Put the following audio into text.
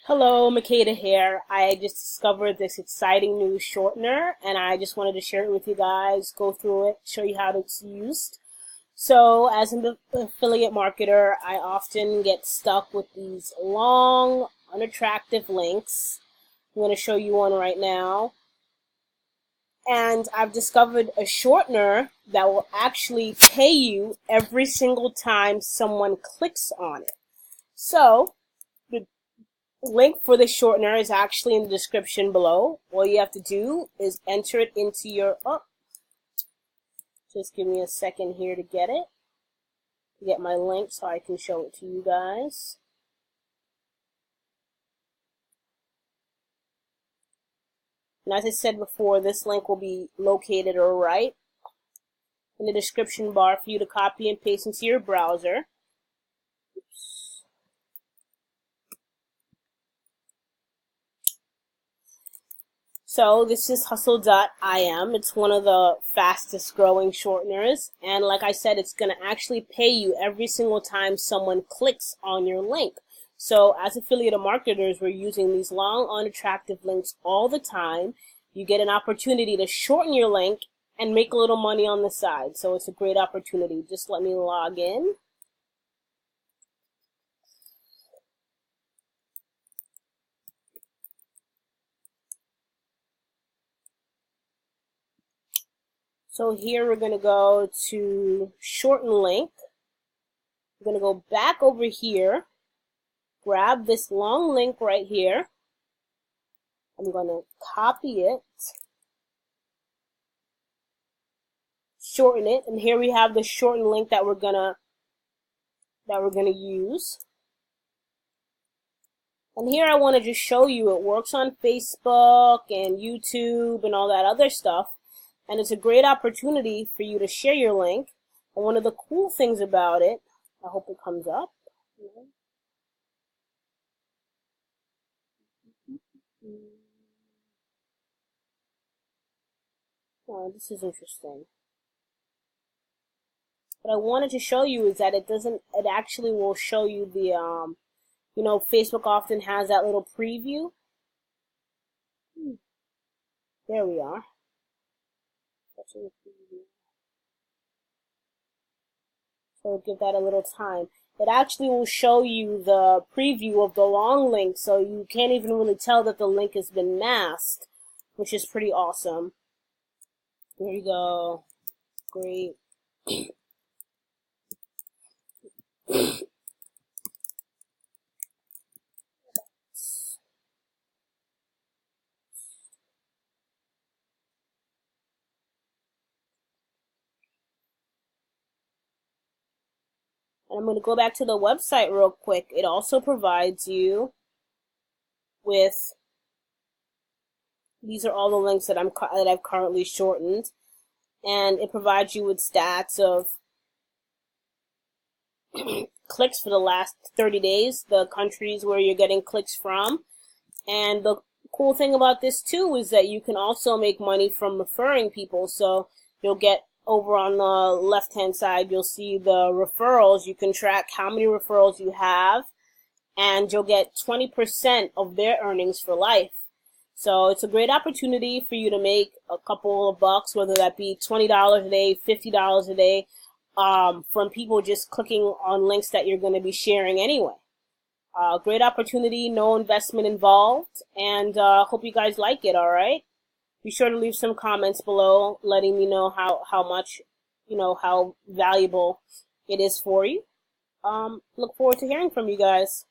Hello, Makeda here. I just discovered this exciting new shortener and I just wanted to share it with you guys, go through it, show you how it's used. So, as an affiliate marketer, I often get stuck with these long, unattractive links. I'm going to show you one right now. And I've discovered a shortener that will actually pay you every single time someone clicks on it. So, the link for the shortener is actually in the description below. All you have to do is enter it into your, just give me a second here to get it, to get my link so I can show it to you guys. And as I said before, this link will be located right in the description bar for you to copy and paste into your browser. Oops. So this is Hustle.im. It's one of the fastest growing shorteners. And like I said, it's going to actually pay you every single time someone clicks on your link. So as affiliate marketers, we're using these long, unattractive links all the time. You get an opportunity to shorten your link and make a little money on the side. So it's a great opportunity. Just let me log in. So here we're going to go to shorten link. We're going to go back over here, grab this long link right here. I'm going to copy it, shorten it, and here we have the shortened link that we're gonna use. And here I want to just show you it works on Facebook and YouTube and all that other stuff. And it's a great opportunity for you to share your link. And one of the cool things about it, I hope it comes up. Oh, this is interesting. What I wanted to show you is that it actually will show you the, Facebook often has that little preview. There we are. So give that a little time. It actually will show you the preview of the long link, so you can't even really tell that the link has been masked, which is pretty awesome. There you go. Great. And I'm going to go back to the website real quick. It also provides you with, these are all the links that I've currently shortened, and it provides you with stats of clicks for the last 30 days, the countries where you're getting clicks from. And the cool thing about this too is that you can also make money from referring people. So you'll get over on the left hand side, you'll see the referrals. You can track how many referrals you have, and you'll get 20% of their earnings for life. So it's a great opportunity for you to make a couple of bucks, whether that be $20 a day, $50 a day, from people just clicking on links that you're going to be sharing anyway. Great opportunity, no investment involved, and hope you guys like it, alright? Be sure to leave some comments below letting me know how much, how valuable it is for you. Look forward to hearing from you guys.